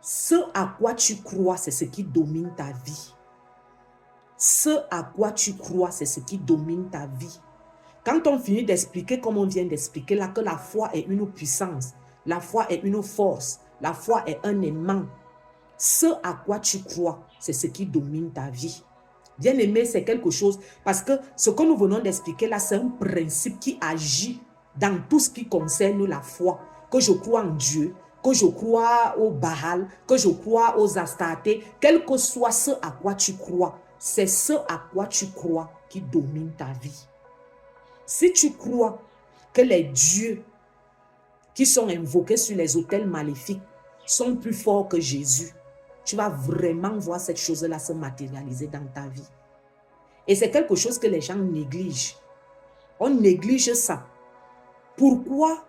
Ce à quoi tu crois, c'est ce qui domine ta vie. Ce à quoi tu crois, c'est ce qui domine ta vie. Quand on finit d'expliquer, comme on vient d'expliquer là, que la foi est une puissance, la foi est une force, la foi est un aimant. Ce à quoi tu crois, c'est ce qui domine ta vie. Bien aimé, c'est quelque chose, parce que ce que nous venons d'expliquer là, c'est un principe qui agit dans tout ce qui concerne la foi. Que je crois en Dieu, que je crois au Baal, que je crois aux Astartés, quel que soit ce à quoi tu crois, c'est ce à quoi tu crois qui domine ta vie. Si tu crois que les dieux qui sont invoqués sur les autels maléfiques sont plus forts que Jésus, tu vas vraiment voir cette chose-là se matérialiser dans ta vie. Et c'est quelque chose que les gens négligent. On néglige ça. Pourquoi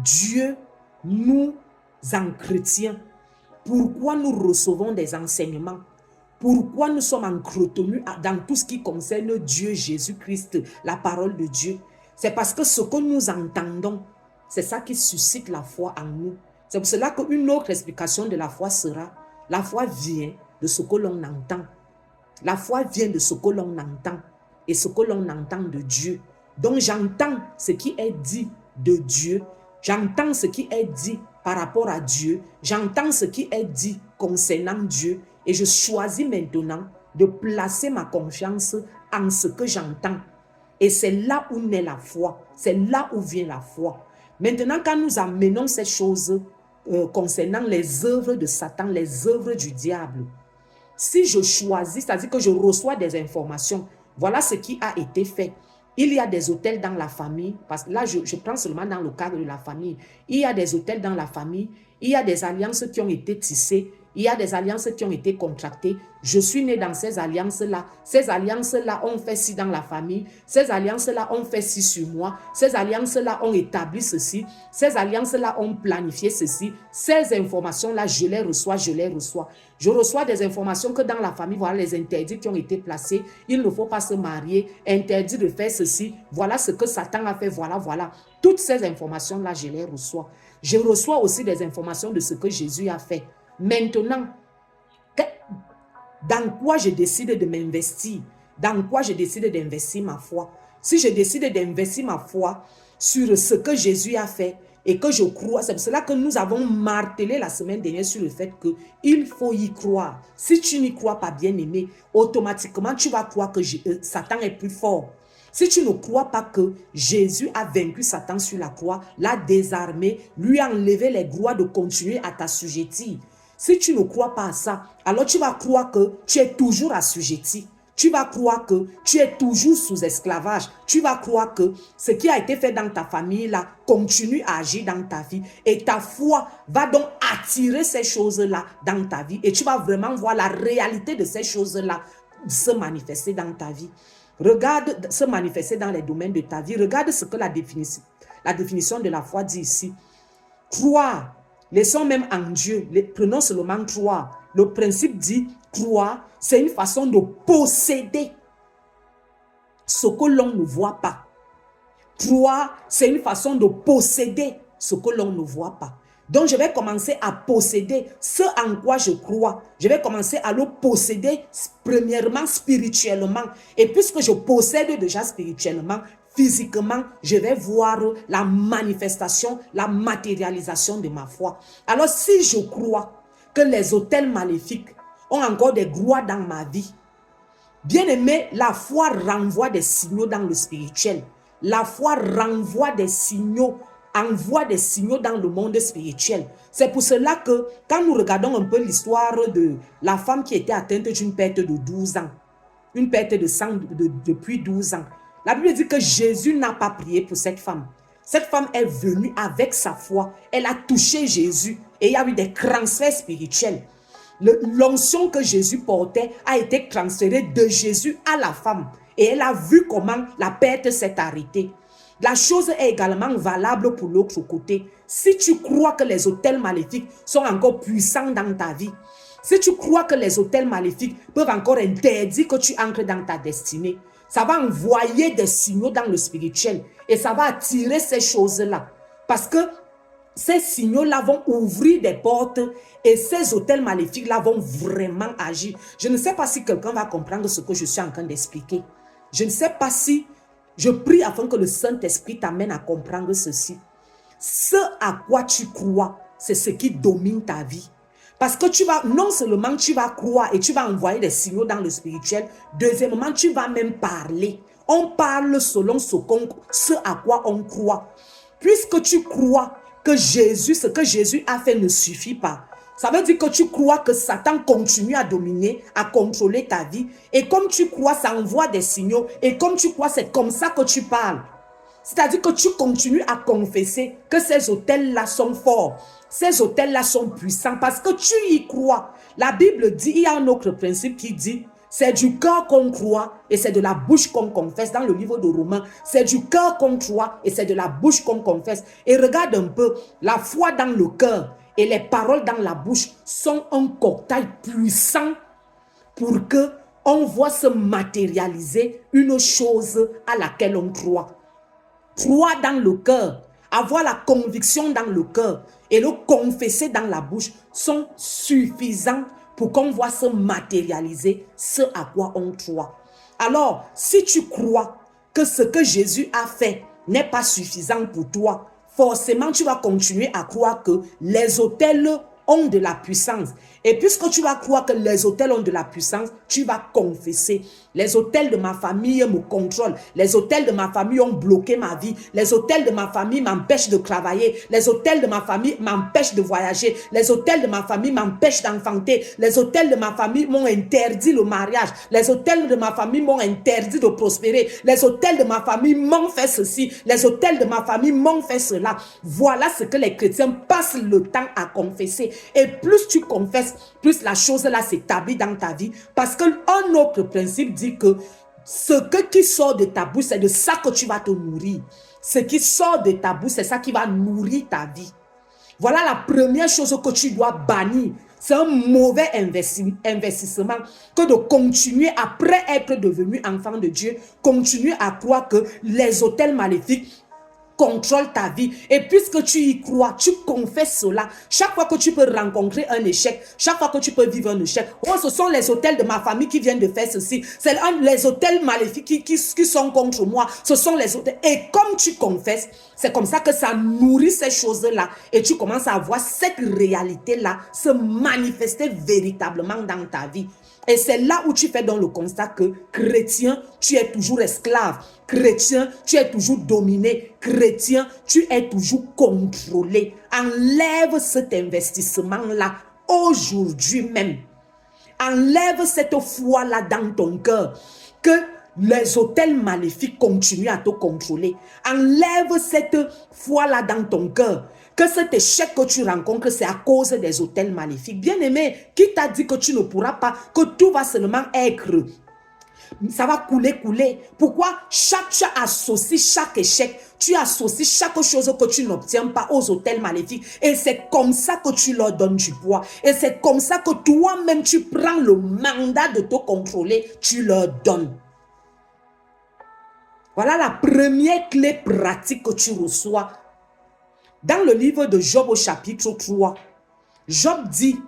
Dieu nous entretient? Pourquoi nous recevons des enseignements? Pourquoi nous sommes entretenus dans tout ce qui concerne Dieu, Jésus-Christ, la parole de Dieu? C'est parce que ce que nous entendons, c'est ça qui suscite la foi en nous. C'est pour cela qu'une autre explication de la foi sera, la foi vient de ce que l'on entend. La foi vient de ce que l'on entend et ce que l'on entend de Dieu. Donc j'entends ce qui est dit de Dieu, j'entends ce qui est dit par rapport à Dieu, j'entends ce qui est dit concernant Dieu et je choisis maintenant de placer ma confiance en ce que j'entends. Et c'est là où naît la foi, c'est là où vient la foi. Maintenant, quand nous amenons ces choses concernant les œuvres de Satan, les œuvres du diable, si je choisis, c'est-à-dire que je reçois des informations, voilà ce qui a été fait. Il y a des hôtels dans la famille, parce que là, je prends seulement dans le cadre de la famille. Il y a des hôtels dans la famille, il y a des alliances qui ont été tissées, il y a des alliances qui ont été contractées. Je suis né dans ces alliances-là. Ces alliances-là ont fait ci dans la famille. Ces alliances-là ont fait ci sur moi. Ces alliances-là ont établi ceci. Ces alliances-là ont planifié ceci. Ces informations-là, je les reçois, je les reçois. Je reçois des informations que dans la famille, voilà les interdits qui ont été placés. Il ne faut pas se marier, interdit de faire ceci. Voilà ce que Satan a fait, voilà. Toutes ces informations-là, je les reçois. Je reçois aussi des informations de ce que Jésus a fait. Maintenant, dans quoi je décide de m'investir? Dans quoi je décide d'investir ma foi? Si je décide d'investir ma foi sur ce que Jésus a fait et que je crois, c'est pour cela que nous avons martelé la semaine dernière sur le fait qu'il faut y croire. Si tu n'y crois pas, bien aimé, automatiquement tu vas croire que Satan est plus fort. Si tu ne crois pas que Jésus a vaincu Satan sur la croix, l'a désarmé, lui a enlevé les droits de continuer à t'assujettir. Si tu ne crois pas à ça, alors tu vas croire que tu es toujours assujetti. Tu vas croire que tu es toujours sous esclavage. Tu vas croire que ce qui a été fait dans ta famille là continue à agir dans ta vie. Et ta foi va donc attirer ces choses-là dans ta vie. Et tu vas vraiment voir la réalité de ces choses-là se manifester dans ta vie. Regarde se manifester dans les domaines de ta vie. Regarde ce que la définition de la foi dit ici. Croire. Laissons même en Dieu. Prenons seulement croire. Le principe dit croire, c'est une façon de posséder ce que l'on ne voit pas. Croire, c'est une façon de posséder ce que l'on ne voit pas. Donc, je vais commencer à posséder ce en quoi je crois. Je vais commencer à le posséder premièrement spirituellement. Et puisque je possède déjà spirituellement, physiquement, je vais voir la manifestation, la matérialisation de ma foi. Alors, si je crois que les autels maléfiques ont encore des gloires dans ma vie, bien aimé, la foi renvoie des signaux dans le spirituel. La foi renvoie des signaux, envoie des signaux dans le monde spirituel. C'est pour cela que quand nous regardons un peu l'histoire de la femme qui était atteinte d'une perte de 12 ans, une perte de sang depuis 12 ans, la Bible dit que Jésus n'a pas prié pour cette femme. Cette femme est venue avec sa foi. Elle a touché Jésus et il y a eu des transferts spirituels. L'onction que Jésus portait a été transférée de Jésus à la femme. Et elle a vu comment la perte s'est arrêtée. La chose est également valable pour l'autre côté. Si tu crois que les autels maléfiques sont encore puissants dans ta vie, si tu crois que les autels maléfiques peuvent encore interdire que tu entres dans ta destinée, ça va envoyer des signaux dans le spirituel et ça va attirer ces choses-là. Parce que ces signaux-là vont ouvrir des portes et ces hôtels maléfiques-là vont vraiment agir. Je ne sais pas si quelqu'un va comprendre ce que je suis en train d'expliquer. Je ne sais pas si je prie afin que le Saint-Esprit t'amène à comprendre ceci. Ce à quoi tu crois, c'est ce qui domine ta vie. Parce que non seulement tu vas croire et tu vas envoyer des signaux dans le spirituel, deuxièmement, tu vas même parler. On parle selon ce à quoi on croit. Puisque tu crois que ce que Jésus a fait ne suffit pas. Ça veut dire que tu crois que Satan continue à dominer, à contrôler ta vie. Et comme tu crois, ça envoie des signaux. Et comme tu crois, c'est comme ça que tu parles. C'est-à-dire que tu continues à confesser que ces hôtels-là sont forts. Ces hôtels-là sont puissants parce que tu y crois. La Bible dit, il y a un autre principe qui dit, c'est du cœur qu'on croit et c'est de la bouche qu'on confesse. Dans le livre de Romains, c'est du cœur qu'on croit et c'est de la bouche qu'on confesse. Et regarde un peu, la foi dans le cœur et les paroles dans la bouche sont un cocktail puissant pour que on voit se matérialiser une chose à laquelle on croit. Croire dans le cœur, avoir la conviction dans le cœur et le confesser dans la bouche sont suffisants pour qu'on voit se matérialiser ce à quoi on croit. Alors, si tu crois que ce que Jésus a fait n'est pas suffisant pour toi, forcément tu vas continuer à croire que les hôtels ont de la puissance. Et puisque tu vas croire que les hôtels ont de la puissance, tu vas confesser. Les hôtels de ma famille me contrôlent. Les hôtels de ma famille ont bloqué ma vie. Les hôtels de ma famille m'empêchent de travailler. Les hôtels de ma famille m'empêchent de voyager. Les hôtels de ma famille m'empêchent d'enfanter. Les hôtels de ma famille m'ont interdit le mariage. Les hôtels de ma famille m'ont interdit de prospérer. Les hôtels de ma famille m'ont fait ceci. Les hôtels de ma famille m'ont fait cela. Voilà ce que les chrétiens passent le temps à confesser. Et plus tu confesses, plus la chose là s'établit dans ta vie. Parce qu'un autre principe dit que qui sort de ta bouche, c'est de ça que tu vas te nourrir. Ce qui sort de ta bouche, c'est ça qui va nourrir ta vie. Voilà la première chose que tu dois bannir. C'est un mauvais investissement que de continuer, après être devenu enfant de Dieu, continuer à croire que les hôtels maléfiques contrôle ta vie. Et puisque tu y crois, tu confesses cela. Chaque fois que tu peux rencontrer un échec, chaque fois que tu peux vivre un échec, oh, ce sont les hôtels de ma famille qui viennent de faire ceci. C'est les hôtels maléfiques qui sont contre moi. Ce sont les hôtels. Et comme tu confesses, c'est comme ça que ça nourrit ces choses-là. Et tu commences à voir cette réalité-là se manifester véritablement dans ta vie. Et c'est là où tu fais donc le constat que chrétien, tu es toujours esclave. Chrétien, tu es toujours dominé. Chrétien, tu es toujours contrôlé. Enlève cet investissement-là aujourd'hui même. Enlève cette foi-là dans ton cœur. Que les hôtels maléfiques continuent à te contrôler. Enlève cette foi-là dans ton cœur. Que cet échec que tu rencontres, c'est à cause des hôtels maléfiques. Bien-aimé, qui t'a dit que tu ne pourras pas, que tout va seulement être, ça va couler. Pourquoi tu associes chaque échec, tu associes chaque chose que tu n'obtiens pas aux hôtels maléfiques. Et c'est comme ça que tu leur donnes du poids. Et c'est comme ça que toi-même, tu prends le mandat de te contrôler, tu leur donnes. Voilà la première clé pratique que tu reçois. Dans le livre de Job au chapitre 3, Job dit,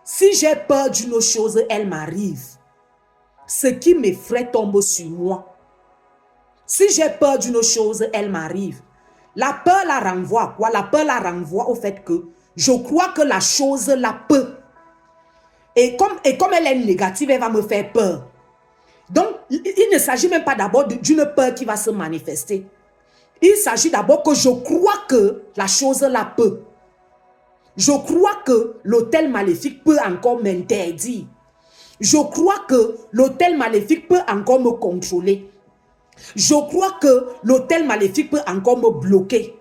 si j'ai peur d'une chose, elle m'arrive. Ce qui m'effraie tombe sur moi. Si j'ai peur d'une chose, elle m'arrive. La peur la renvoie à quoi? La peur la renvoie au fait que je crois que la chose la peut. Et comme elle est négative, elle va me faire peur. Donc, il ne s'agit même pas d'abord d'une peur qui va se manifester. Il s'agit d'abord que je crois que la chose la peut. Je crois que l'hôtel maléfique peut encore m'interdire. Je crois que l'hôtel maléfique peut encore me contrôler. Je crois que l'hôtel maléfique peut encore me bloquer.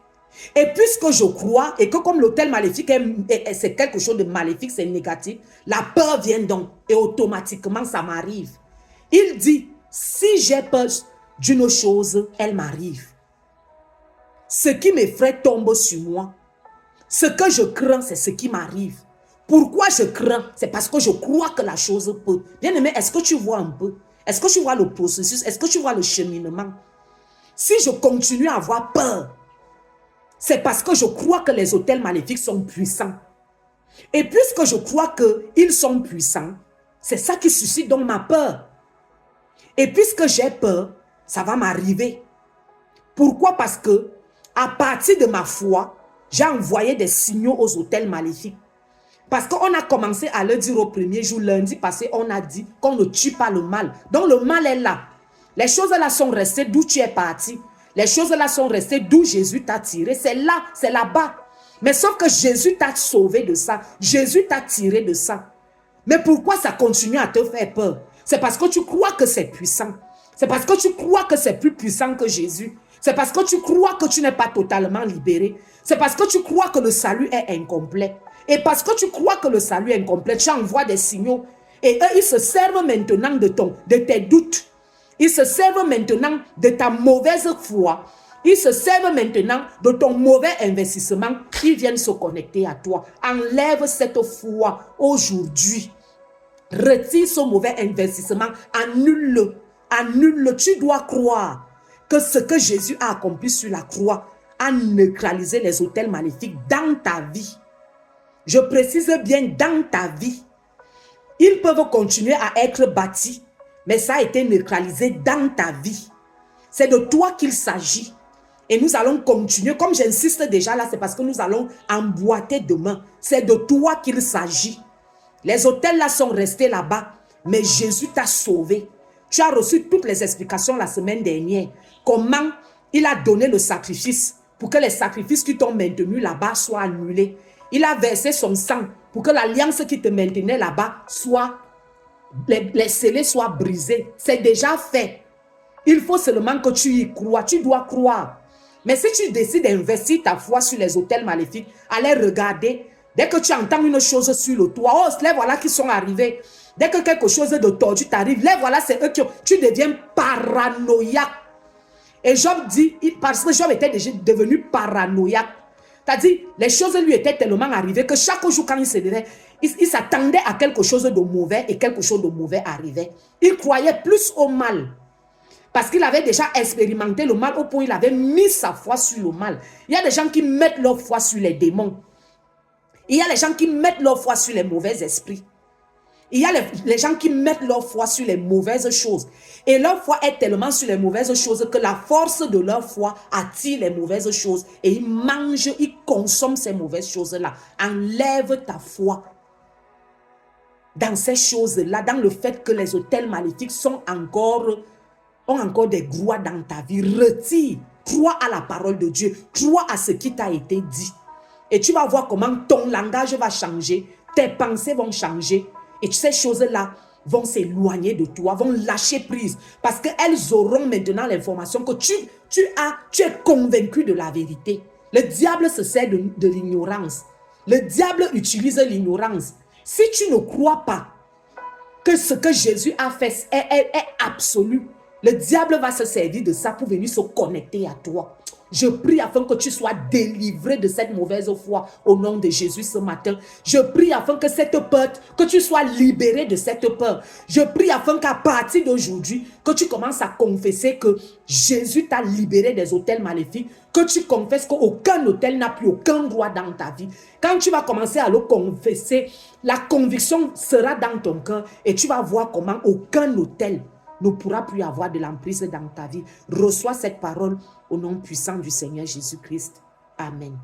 Et puisque je crois, et que comme l'hôtel maléfique, c'est quelque chose de maléfique, c'est négatif, la peur vient donc, et automatiquement ça m'arrive. Il dit, si j'ai peur d'une chose, elle m'arrive. Ce qui m'effraie tombe sur moi. Ce que je crains, c'est ce qui m'arrive. Pourquoi je crains? C'est parce que je crois que la chose peut. Bien-aimé, est-ce que tu vois un peu? Est-ce que tu vois le processus? Est-ce que tu vois le cheminement? Si je continue à avoir peur, c'est parce que je crois que les autels maléfiques sont puissants. Et puisque je crois qu'ils sont puissants, c'est ça qui suscite donc ma peur. Et puisque j'ai peur, ça va m'arriver. Pourquoi? Parce que à partir de ma foi, j'ai envoyé des signaux aux autels maléfiques. Parce qu'on a commencé à le dire au premier jour, lundi passé, on a dit qu'on ne tue pas le mal. Donc le mal est là. Les choses là sont restées d'où tu es parti. Les choses là sont restées d'où Jésus t'a tiré. C'est là, c'est là-bas. Mais sauf que Jésus t'a sauvé de ça. Jésus t'a tiré de ça. Mais pourquoi ça continue à te faire peur? C'est parce que tu crois que c'est puissant. C'est parce que tu crois que c'est plus puissant que Jésus. C'est parce que tu crois que tu n'es pas totalement libéré. C'est parce que tu crois que le salut est incomplet. Et parce que tu crois que le salut est incomplet, tu envoies des signaux. Et eux, ils se servent maintenant de tes doutes. Ils se servent maintenant de ta mauvaise foi. Ils se servent maintenant de ton mauvais investissement. Ils viennent se connecter à toi. Enlève cette foi aujourd'hui. Retire ce mauvais investissement. Annule-le. Annule-le. Tu dois croire que ce que Jésus a accompli sur la croix a neutralisé les autels maléfiques dans ta vie. Je précise bien dans ta vie. Ils peuvent continuer à être bâtis, mais ça a été neutralisé dans ta vie. C'est de toi qu'il s'agit. Et nous allons continuer. Comme j'insiste déjà là, c'est parce que nous allons emboîter demain. C'est de toi qu'il s'agit. Les autels là sont restés là-bas, mais Jésus t'a sauvé. Tu as reçu toutes les explications la semaine dernière. Comment il a donné le sacrifice pour que les sacrifices qui t'ont maintenu là-bas soient annulés. Il a versé son sang pour que l'alliance qui te maintenait là-bas soit, les scellés soient brisés. C'est déjà fait. Il faut seulement que tu y crois. Tu dois croire. Mais si tu décides d'investir ta foi sur les autels maléfiques, allez regarder. Dès que tu entends une chose sur le toit, oh, les voilà qui sont arrivés. Dès que quelque chose de tordu t'arrive, les voilà, c'est eux qui ont... Tu deviens paranoïaque. Et Job dit, parce que Job était déjà devenu paranoïaque. C'est-à-dire, les choses lui étaient tellement arrivées que chaque jour, quand il se levait, il s'attendait à quelque chose de mauvais et quelque chose de mauvais arrivait. Il croyait plus au mal. Parce qu'il avait déjà expérimenté le mal au point où il avait mis sa foi sur le mal. Il y a des gens qui mettent leur foi sur les démons. Il y a les gens qui mettent leur foi sur les mauvais esprits. Il y a les gens qui mettent leur foi sur les mauvaises choses. Et leur foi est tellement sur les mauvaises choses que la force de leur foi attire les mauvaises choses. Et ils mangent, ils consomment ces mauvaises choses-là. Enlève ta foi dans ces choses-là, dans le fait que les autels maléfiques ont encore des gloires dans ta vie. Retire, crois à la parole de Dieu, crois à ce qui t'a été dit. Et tu vas voir comment ton langage va changer, tes pensées vont changer. Et ces choses-là vont s'éloigner de toi, vont lâcher prise. Parce qu'elles auront maintenant l'information que tu es convaincu de la vérité. Le diable se sert de l'ignorance. Le diable utilise l'ignorance. Si tu ne crois pas que ce que Jésus a fait est absolu, le diable va se servir de ça pour venir se connecter à toi. Je prie afin que tu sois délivré de cette mauvaise foi au nom de Jésus ce matin. Je prie afin que cette peur, que tu sois libéré de cette peur. Je prie afin qu'à partir d'aujourd'hui, que tu commences à confesser que Jésus t'a libéré des autels maléfiques, que tu confesses qu'aucun autel n'a plus aucun droit dans ta vie. Quand tu vas commencer à le confesser, la conviction sera dans ton cœur et tu vas voir comment aucun autel ne pourra plus avoir de l'emprise dans ta vie. Reçois cette parole au nom puissant du Seigneur Jésus-Christ. Amen.